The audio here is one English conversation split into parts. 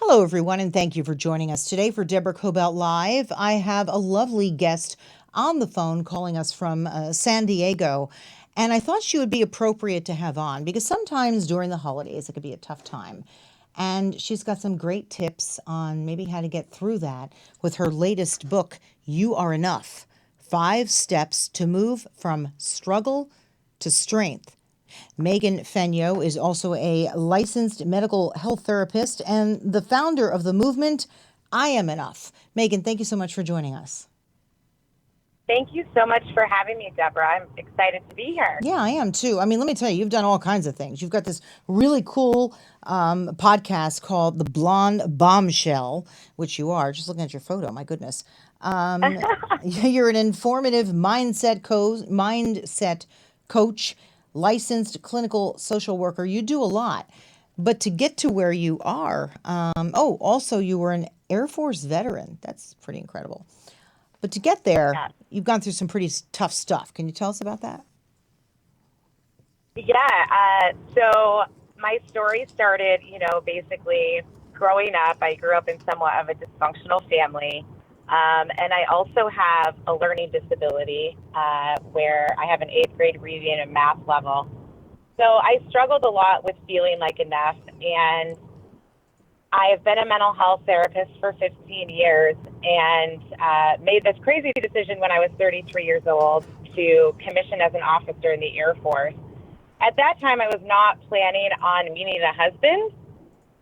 Hello, everyone, and thank you for joining us today for Deborah Kobylt Live. I have a lovely guest on the phone calling us from San Diego, and I thought she would be appropriate to have on because sometimes during the holidays it could be a tough time. And she's got some great tips on maybe how to get through that with her latest book, You Are Enough: 5 Steps to Move from Struggle to Strength. Megan Fenyoe is also a licensed medical health therapist and the founder of the movement I Am Enough. Megan, thank you so much for joining us. Thank you so much for having me, Deborah. I'm excited to be here. Yeah, I am too. I mean, let me tell you, you've done all kinds of things. You've got this really cool podcast called The Blonde Bombshell, which you are. Just looking at your photo, my goodness. You're an informative mindset coach, licensed clinical social worker. You do a lot. But to get to where you are, also you were an Air Force veteran. That's pretty incredible. But to get there, Yeah. you've gone through some pretty tough stuff. Can you tell us about that? Yeah. So my story started, basically growing up. I grew up in somewhat of a dysfunctional family. And I also have a learning disability where I have an 8th grade reading and math level. So I struggled a lot with feeling like enough. And I have been a mental health therapist for 15 years and made this crazy decision when I was 33 years old to commission as an officer in the Air Force. At that time, I was not planning on meeting a husband,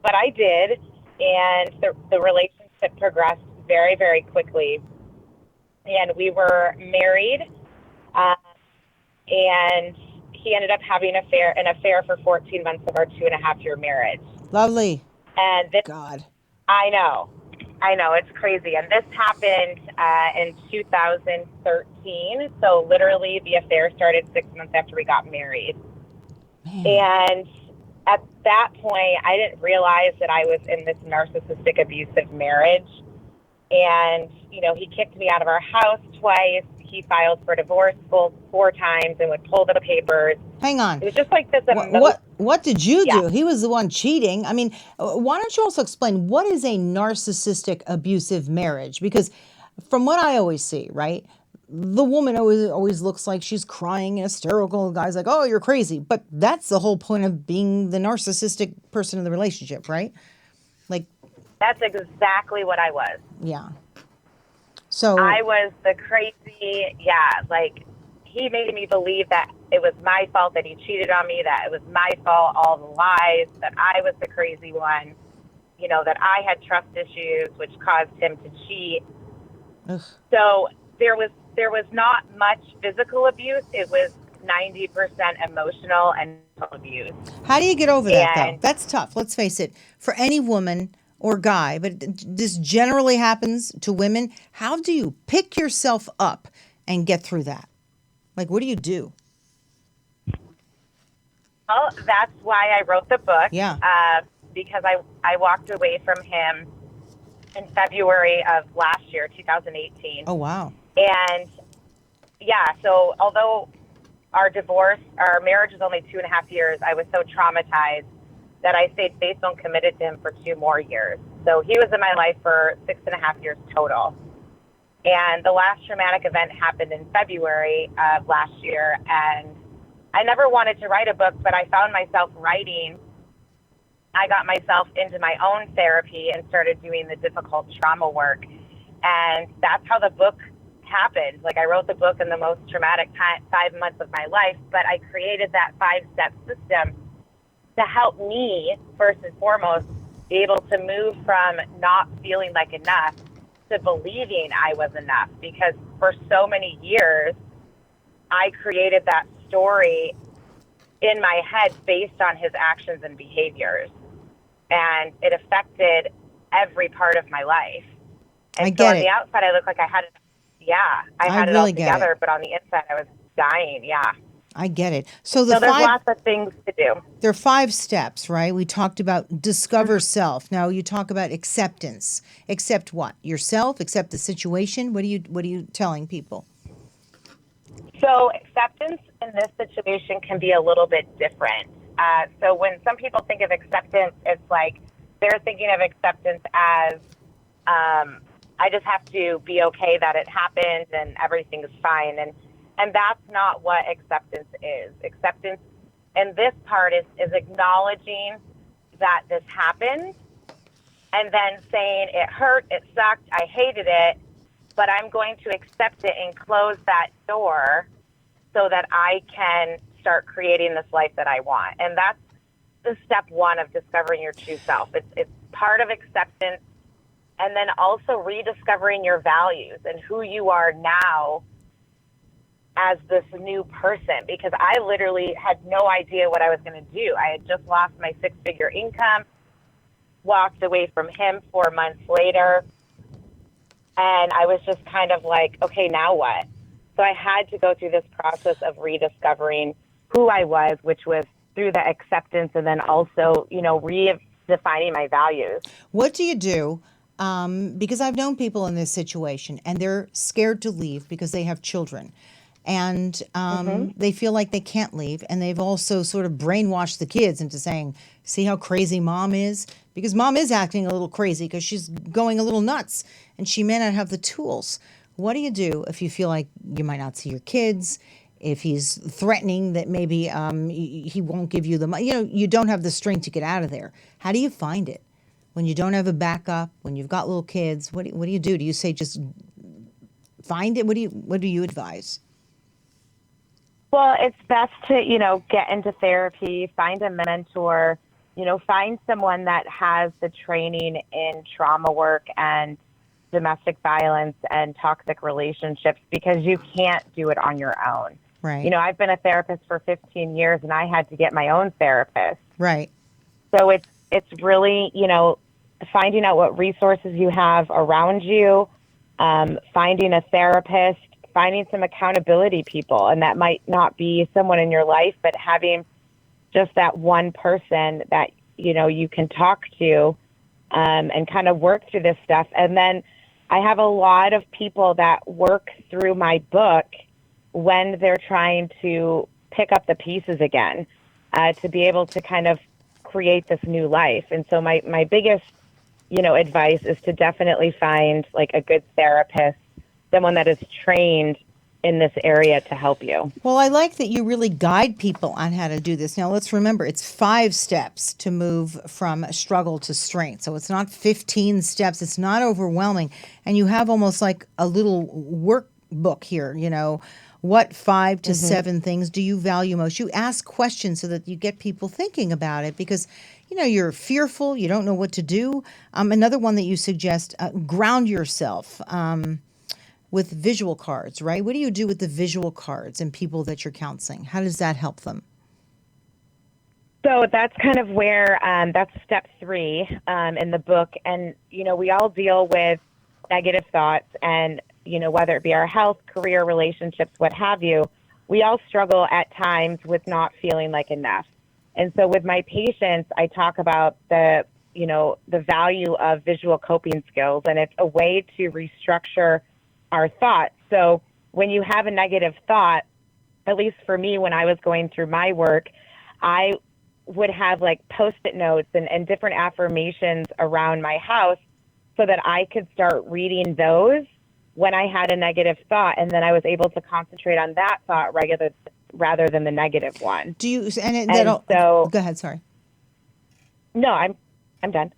but I did, and the relationship progressed very, very quickly. And we were married, and he ended up having an affair for 14 months of our 2.5-year marriage. Lovely. And this, God. I know, it's crazy. And this happened in 2013. So literally the affair started 6 months after we got married. Man. And at that point, I didn't realize that I was in this narcissistic abusive marriage. And, he kicked me out of our house twice. He filed for divorce 4 times and would pull the papers. Hang on. It was just like this. What did you do? Yeah. He was the one cheating. I mean, why don't you also explain what is a narcissistic abusive marriage? Because from what I always see, right, the woman always looks like she's crying and hysterical. The guy's like, oh, you're crazy. But that's the whole point of being the narcissistic person in the relationship, right? Like, That's exactly what I was. yeah. So I was the crazy, he made me believe that it was my fault that he cheated on me, that it was my fault, all the lies, that I was the crazy one, that I had trust issues, which caused him to cheat. ugh. So there was not much physical abuse. It was 90% emotional and mental abuse. How do you get over that, though? And That's tough. Let's face it. For any woman or guy, but this generally happens to women. How do you pick yourself up and get through that? Like, what do you do? well, that's why I wrote the book. Yeah. Because I walked away from him in February of last year, 2018. Oh, wow. And yeah, so although our marriage was only 2.5 years, I was so traumatized that I stayed faithful and committed to him for 2 more years. So he was in my life for 6.5 years total. And the last traumatic event happened in February of last year. And I never wanted to write a book, but I found myself writing. I got myself into my own therapy and started doing the difficult trauma work. And that's how the book happened. Like, I wrote the book in the most traumatic 5 months of my life, but I created that 5-step system to help me, first and foremost, be able to move from not feeling like enough to believing I was enough. Because for so many years, I created that story in my head based on his actions and behaviors. And it affected every part of my life. And I so get on it. the outside, I look like I had it. Yeah, I had it really all get together, it. but on the inside, I was dying. Yeah. I get it. So So there's lots of things to do. there are 5 steps, right? We talked about discover self. Now you talk about acceptance. Accept what? Yourself? Accept the situation? What are you telling people? So acceptance in this situation can be a little bit different. So when some people think of acceptance, it's like they're thinking of acceptance as I just have to be okay that it happened and everything's fine. And that's not what acceptance is. Acceptance in this part is acknowledging that this happened and then saying it hurt, it sucked, I hated it, but I'm going to accept it and close that door so that I can start creating this life that I want. And that's the step one of discovering your true self. It's part of acceptance, and then also rediscovering your values and who you are now as this new person, because I literally had no idea what I was going to do. I had just lost my 6-figure income, walked away from him 4 months later, and I was just kind of like, okay, now what? So I had to go through this process of rediscovering who I was, which was through the acceptance, and then also, redefining my values. What do you do? Because I've known people in this situation and they're scared to leave because they have children. And they feel like they can't leave. And they've also sort of brainwashed the kids into saying, see how crazy mom is? Because mom is acting a little crazy because she's going a little nuts and she may not have the tools. What do you do if you feel like you might not see your kids? If he's threatening that maybe he won't give you the money, you don't have the strength to get out of there. How do you find it when you don't have a backup? When you've got little kids, what do you do? Do you say just find it? What do you advise? Well, it's best to get into therapy, find a mentor, find someone that has the training in trauma work and domestic violence and toxic relationships, because you can't do it on your own. Right. I've been a therapist for 15 years and I had to get my own therapist. Right. So it's really, finding out what resources you have around you, finding a therapist, finding some accountability people. And that might not be someone in your life, but having just that one person that, you can talk to and kind of work through this stuff. And then I have a lot of people that work through my book when they're trying to pick up the pieces again, to be able to kind of create this new life. And so my biggest, advice is to definitely find like a good therapist, someone that is trained in this area to help you. Well, I like that you really guide people on how to do this. Now, let's remember, it's 5 steps to move from struggle to strength. So it's not 15 steps. It's not overwhelming. And you have almost like a little workbook here, what 5 to 7 things do you value most? You ask questions so that you get people thinking about it, because you're fearful, you don't know what to do. Another one that you suggest, ground yourself with visual cards, right? What do you do with the visual cards and people that you're counseling? How does that help them? So that's kind of where, that's step 3 in the book. And, we all deal with negative thoughts, and, whether it be our health, career, relationships, what have you, we all struggle at times with not feeling like enough. And so with my patients, I talk about the value of visual coping skills, and it's a way to restructure our thoughts. So when you have a negative thought, at least for me, when I was going through my work, I would have like Post-it notes and different affirmations around my house so that I could start reading those when I had a negative thought, and then I was able to concentrate on that thought rather than the negative one. Do you, so go ahead, sorry. No, I'm done.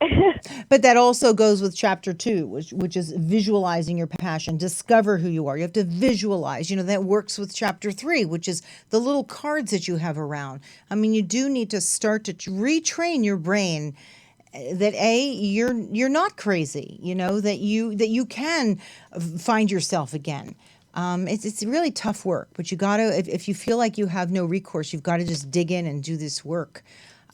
But that also goes with chapter 2, which is visualizing your passion, discover who you are. You have to visualize, that works with chapter 3, which is the little cards that you have around. I mean, you do need to start to retrain your brain that you're not crazy, that you can find yourself again. It's really tough work, but you got to, if you feel like you have no recourse, you've got to just dig in and do this work.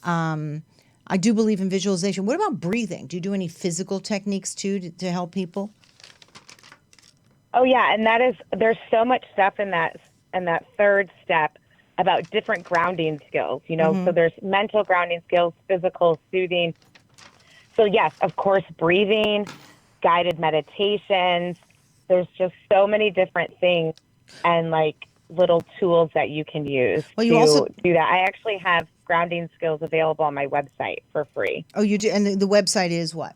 I do believe in visualization. What about breathing? Do you do any physical techniques too to help people? Oh yeah, and there's so much stuff in that 3rd step about different grounding skills. So there's mental grounding skills, physical, soothing. So yes, of course, breathing, guided meditations. There's just so many different things, and like little tools that you can use Well, you to also, do that. I actually have grounding skills available on my website for free. oh, you do, and the website is what?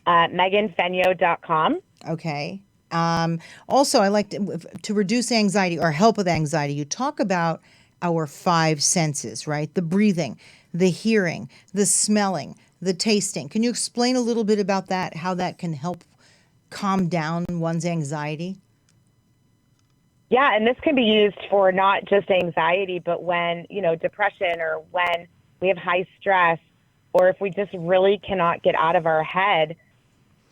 MeganFenyoe.com. Okay. Also, I like to reduce anxiety or help with anxiety. You talk about our five senses, right? The breathing, the hearing, the smelling, the tasting. Can you explain a little bit about that, how that can help calm down one's anxiety? Yeah, and this can be used for not just anxiety, but when, depression, or when we have high stress, or if we just really cannot get out of our head.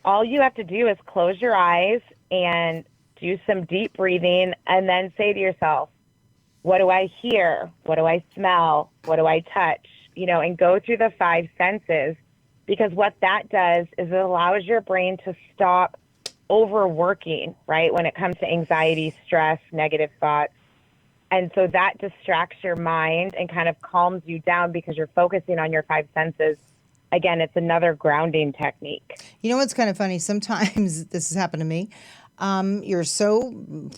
All you have to do is close your eyes and do some deep breathing, and then say to yourself, what do I hear? What do I smell? What do I touch? And go through the five senses, because what that does is it allows your brain to stop overworking, right? When it comes to anxiety, stress, negative thoughts. And so that distracts your mind and kind of calms you down because you're focusing on your five senses. Again, it's another grounding technique. You know what's kind of funny? Sometimes this has happened to me. You're so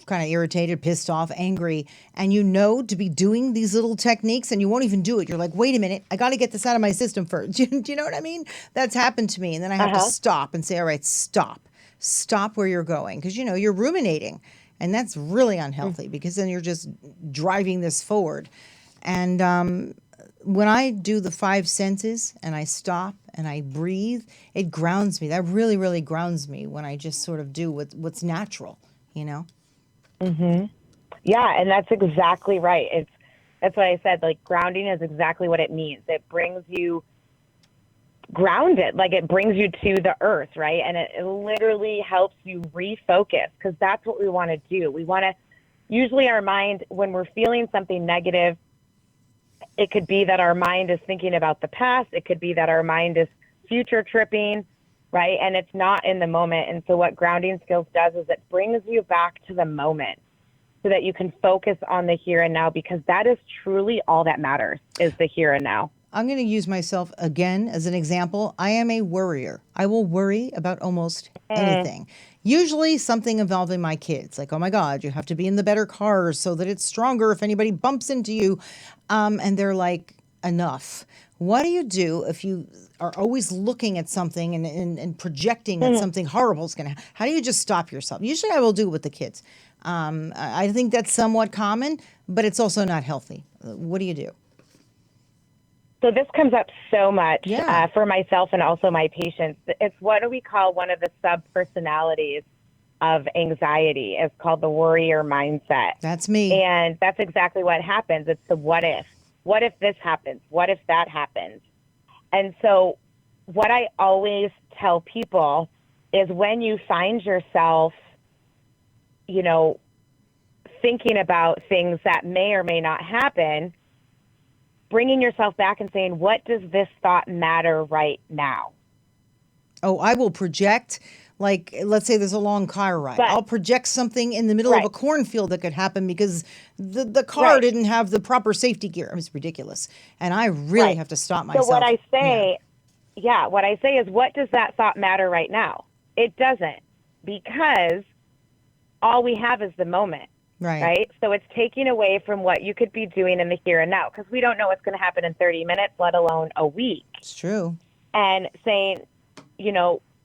kind of irritated, pissed off, angry, and you know to be doing these little techniques and you won't even do it. You're like, wait a minute, I got to get this out of my system first. Do you know what I mean? That's happened to me. And then I have to stop and say, all right, stop. Stop where you're going. Because, you're ruminating. And that's really unhealthy because then you're just driving this forward. And when I do the five senses and I stop and I breathe, it grounds me. That really, really grounds me when I just sort of do what's natural, Mm-hmm. Yeah, and that's exactly right. That's what I said. Like, grounding is exactly what it means. It brings you grounded, like it brings you to the earth, right? And it literally helps you refocus, because that's what we want to do. We want to, usually our mind, when we're feeling something negative, it could be that our mind is thinking about the past. It could be that our mind is future tripping, right? And it's not in the moment. And so what grounding skills does is it brings you back to the moment so that you can focus on the here and now, because that is truly all that matters, is the here and now. I'm going to use myself again as an example. I am a worrier. I will worry about almost anything. Usually something involving my kids, like, oh my God, you have to be in the better car so that it's stronger if anybody bumps into you. And they're like, enough. What do you do if you are always looking at something and projecting that something horrible is going to happen? How do you just stop yourself? Usually I will do it with the kids. I think that's somewhat common, but it's also not healthy. What do you do? So this comes up so much Yeah. for myself and also my patients. It's what do we call one of the sub-personalities of anxiety. It's called the worrier mindset. That's me. And that's exactly what happens. It's the what if. What if this happens? What if that happens? And so what I always tell people is, when you find yourself, thinking about things that may or may not happen, bringing yourself back and saying, what does this thought matter right now? Oh, I will project, like, let's say there's a long car ride. I'll project something in the middle of a cornfield that could happen because the car didn't have the proper safety gear. I mean, it's ridiculous. And I really have to stop myself. So what I say, what I say is, what does that thought matter right now? It doesn't, because all we have is the moment. Right. So it's taking away from what you could be doing in the here and now, because we don't know what's going to happen in 30 minutes, let alone a week. It's true. And saying,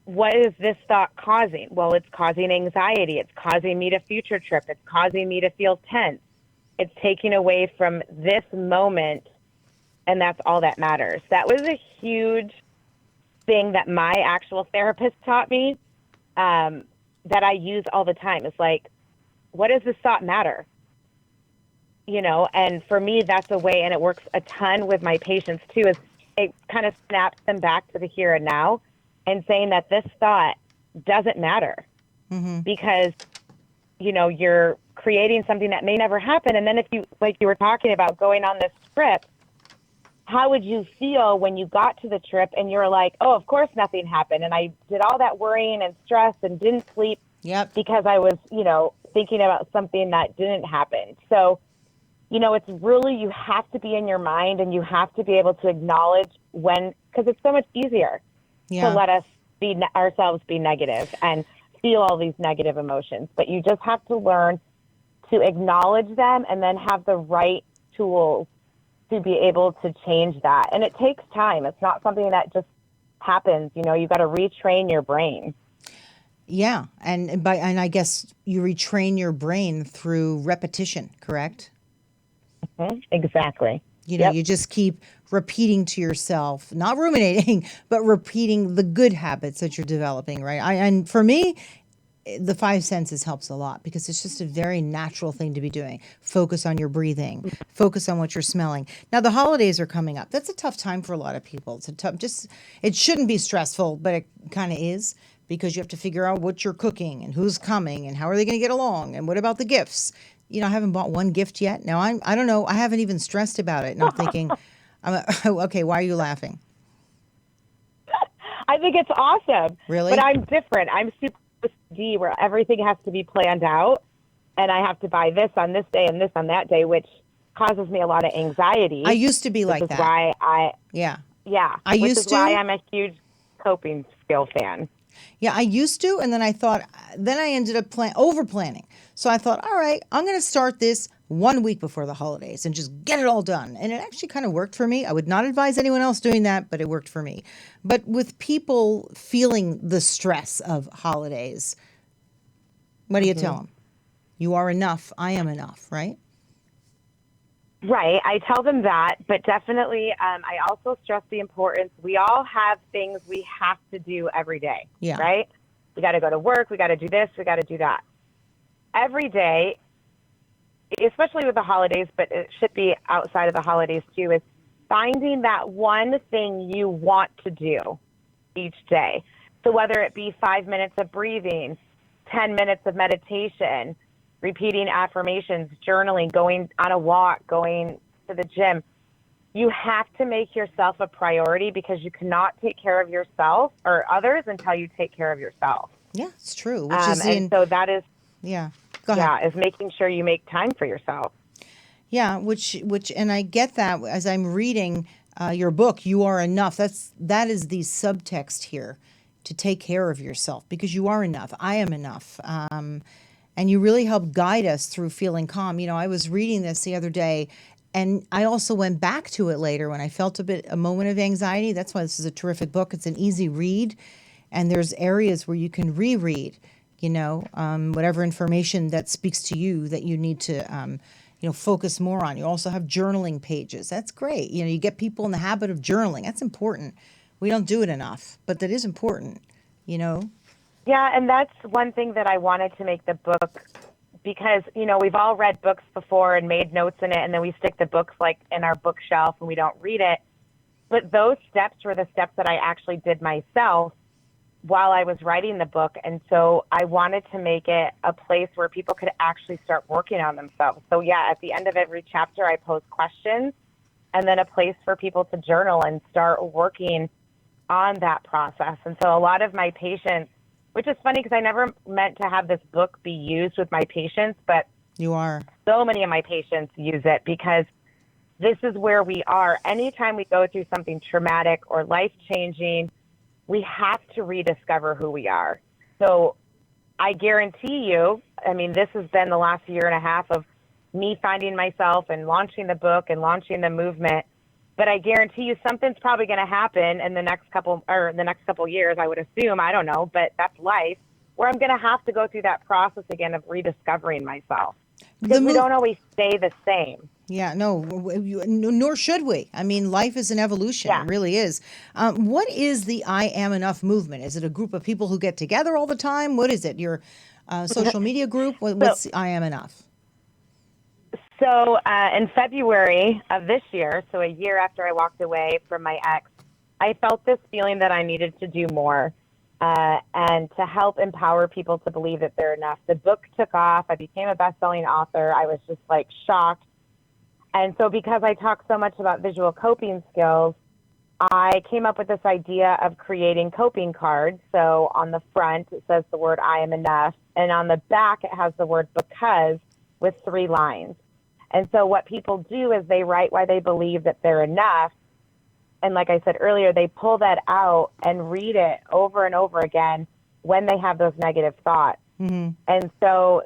what is this thought causing? Well, it's causing anxiety. It's causing me to future trip. It's causing me to feel tense. It's taking away from this moment, and that's all that matters. That was a huge thing that my actual therapist taught me, that I use all the time. It's like, what does this thought matter? And for me, that's a way, and it works a ton with my patients too, is it kind of snaps them back to the here and now, and saying that this thought doesn't matter, because, you're creating something that may never happen. And then if you, like you were talking about going on this trip, how would you feel when you got to the trip and you're like, oh, of course nothing happened, and I did all that worrying and stress and didn't sleep because I was, thinking about something that didn't happen. So, it's really, you have to be in your mind, and you have to be able to acknowledge when, because it's so much easier to let us ourselves be negative and feel all these negative emotions. But you just have to learn to acknowledge them and then have the right tools to be able to change that. And it takes time. It's not something that just happens. You got to retrain your brain. Yeah, and I guess you retrain your brain through repetition, correct? Exactly. You you just keep repeating to yourself, not ruminating, but repeating the good habits that you're developing, right? And for me, the five senses helps a lot because it's just a very natural thing to be doing. Focus on your breathing, focus on what you're smelling. Now the holidays are coming up. That's a tough time for a lot of people. It shouldn't be stressful, but it kind of is because you have to figure out what you're cooking and who's coming and how are they going to get along and what about the gifts. I haven't bought one gift yet. Now I don't know. I haven't even stressed about it, and I'm thinking, okay, why are you laughing? I think it's awesome. Really? But I'm different. I'm super OCD where everything has to be planned out, and I have to buy this on this day and this on that day, which causes me a lot of anxiety. I used to be like that. Which is why which is why I'm a huge coping skill fan. Yeah, I used to, and then I ended up over planning. So I thought, all right, I'm going to start this 1 week before the holidays and just get it all done. And it actually kind of worked for me. I would not advise anyone else doing that, but it worked for me. But with people feeling the stress of holidays, what do you tell them? You are enough. I am enough, right? Right. I tell them that, but definitely I also stress the importance. We all have things we have to do every day, right? We got to go to work. We got to do this. We got to do that. Every day, especially with the holidays, but it should be outside of the holidays too, is finding that one thing you want to do each day. So whether it be 5 minutes of breathing, 10 minutes of meditation, repeating affirmations, journaling, going on a walk, going to the gym, you have to make yourself a priority because you cannot take care of yourself or others until you take care of yourself. Yeah, it's true. So that is, go ahead. Is making sure you make time for yourself. Yeah, and I get that as I'm reading your book, You Are Enough. That is the subtext here, to take care of yourself because you are enough. I am enough. And you really help guide us through feeling calm. I was reading this the other day, and I also went back to it later when I felt a moment of anxiety. That's why this is a terrific book. It's an easy read, and there's areas where you can reread, whatever information that speaks to you that you need to, focus more on. You also have journaling pages. That's great. You get people in the habit of journaling. That's important. We don't do it enough, but that is important, Yeah, and that's one thing that I wanted to make the book because, we've all read books before and made notes in it, and then we stick the books like in our bookshelf and we don't read it. But those steps were the steps that I actually did myself while I was writing the book. And so I wanted to make it a place where people could actually start working on themselves. So at the end of every chapter, I pose questions and then a place for people to journal and start working on that process. And so a lot of my patients, which is funny because I never meant to have this book be used with my patients, but you are. So many of my patients use it because this is where we are. Anytime we go through something traumatic or life-changing, we have to rediscover who we are. So I guarantee you, this has been the last year and a half of me finding myself and launching the book and launching the movement. But I guarantee you something's probably going to happen in the next couple years, I would assume. I don't know, but that's life, where I'm going to have to go through that process again of rediscovering myself. Because we don't always stay the same. Yeah, no, nor should we. Life is an evolution. It really is. What is the I Am Enough movement? Is it a group of people who get together all the time? What is it? Your social media group? What's I Am Enough? So in February of this year, so a year after I walked away from my ex, I felt this feeling that I needed to do more and to help empower people to believe that they're enough. The book took off. I became a best-selling author. I was just shocked. And so because I talk so much about visual coping skills, I came up with this idea of creating coping cards. So on the front, it says the word I am enough. And on the back, it has the word because with 3 lines. And so what people do is they write why they believe that they're enough. And like I said earlier, they pull that out and read it over and over again when they have those negative thoughts. Mm-hmm. And so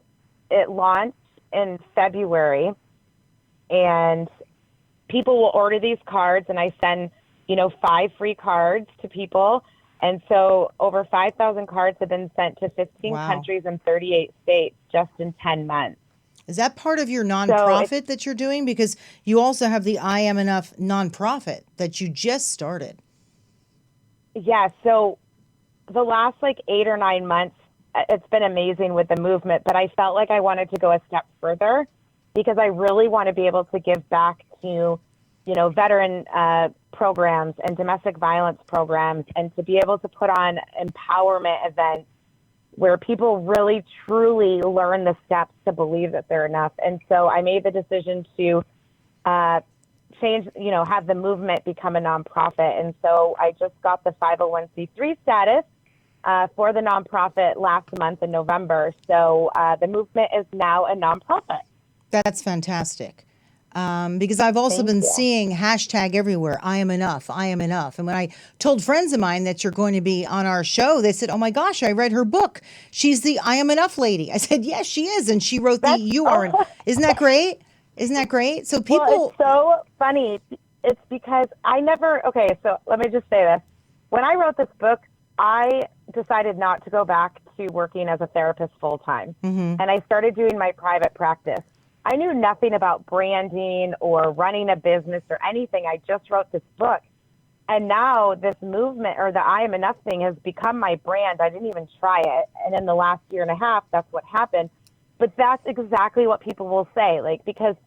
it launched in February, and people will order these cards, and I send, 5 free cards to people. And so over 5,000 cards have been sent to 15 Wow. countries and 38 states just in 10 months. Is that part of your nonprofit that you're doing? Because you also have the I Am Enough nonprofit that you just started. Yeah, so the last 8 or 9 months, it's been amazing with the movement, but I felt like I wanted to go a step further because I really want to be able to give back to, veteran programs and domestic violence programs, and to be able to put on empowerment events where people really truly learn the steps to believe that they're enough. And so I made the decision to change, have the movement become a nonprofit. And so I just got the 501c3 status for the nonprofit last month in November. So the movement is now a nonprofit. That's fantastic. Because I've also been seeing hashtag everywhere, I am enough, I am enough. And when I told friends of mine that you're going to be on our show, they said, oh my gosh, I read her book. She's the I am enough lady. I said, yes, she is. And she wrote the You Are. Isn't that great? Isn't that great? So people. Well, it's so funny. It's because so let me just say this. When I wrote this book, I decided not to go back to working as a therapist full time. Mm-hmm. And I started doing my private practice. I knew nothing about branding or running a business or anything. I just wrote this book. And now this movement, or the I Am Enough thing, has become my brand. I didn't even try it. And in the last year and a half, that's what happened. But that's exactly what people will say, because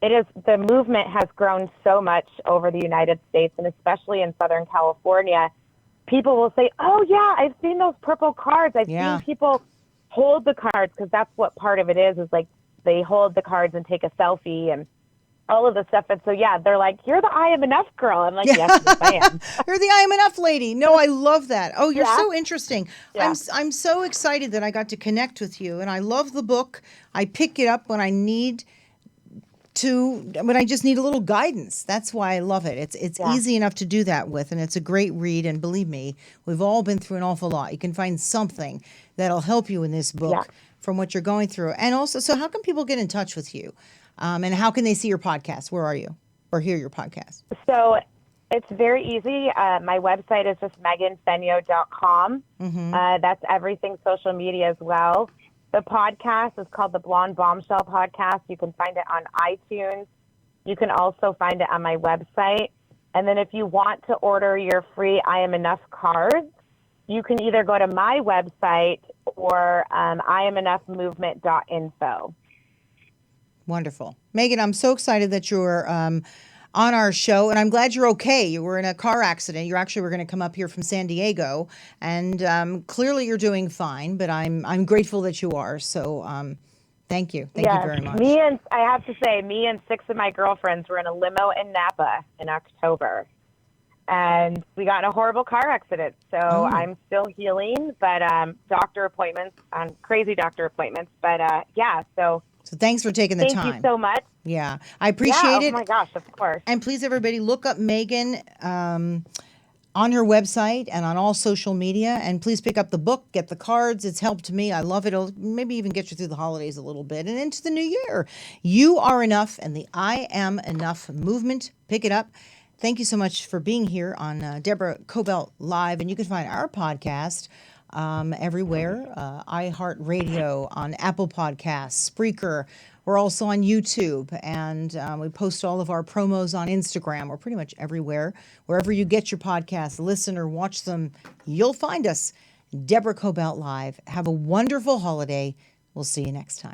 the movement has grown so much over the United States, and especially in Southern California. People will say, oh yeah, I've seen those purple cards. I've seen people hold the cards, because that's what part of it is they hold the cards and take a selfie and all of the stuff. And so, they're like, you're the I Am Enough girl. I'm like, yes, I am. You're the I Am Enough lady. No, I love that. Oh, you're so interesting. Yeah. I'm so excited that I got to connect with you. And I love the book. I pick it up when I just need a little guidance. That's why I love it. It's easy enough to do that with, and it's a great read. And believe me, we've all been through an awful lot. You can find something that'll help you in this book from what you're going through. And also, so how can people get in touch with you? And how can they see your podcast? Where are you? Or hear your podcast? So it's very easy. My website is just meganfenyoe.com. Mm-hmm. That's everything social media as well. The podcast is called the Blonde Bombshell Podcast. You can find it on iTunes. You can also find it on my website. And then if you want to order your free I Am Enough cards, you can either go to my website or IamEnoughMovement.info. Wonderful. Megan, I'm so excited that you're on our show, and I'm glad you're okay. You were in a car accident. You actually were going to come up here from San Diego, and clearly you're doing fine, but I'm grateful that you are. So thank you. Thank you very much. I have to say, me and 6 of my girlfriends were in a limo in Napa in October, and we got in a horrible car accident. So I'm still healing, but doctor appointments, crazy doctor appointments. But so thanks for taking the time. Thank you so much. Yeah, I appreciate it. Oh my gosh, of course. And please, everybody, look up Megan on her website and on all social media. And please pick up the book, get the cards. It's helped me. I love it. It'll maybe even get you through the holidays a little bit and into the new year. You Are Enough and the I Am Enough movement. Pick it up. Thank you so much for being here on Deborah Kobylt Live. And you can find our podcast everywhere, iHeartRadio, on Apple Podcasts, Spreaker. We're also on YouTube, and we post all of our promos on Instagram. We're pretty much everywhere. Wherever you get your podcasts, listen or watch them, you'll find us. Deborah Kobylt Live. Have a wonderful holiday. We'll see you next time.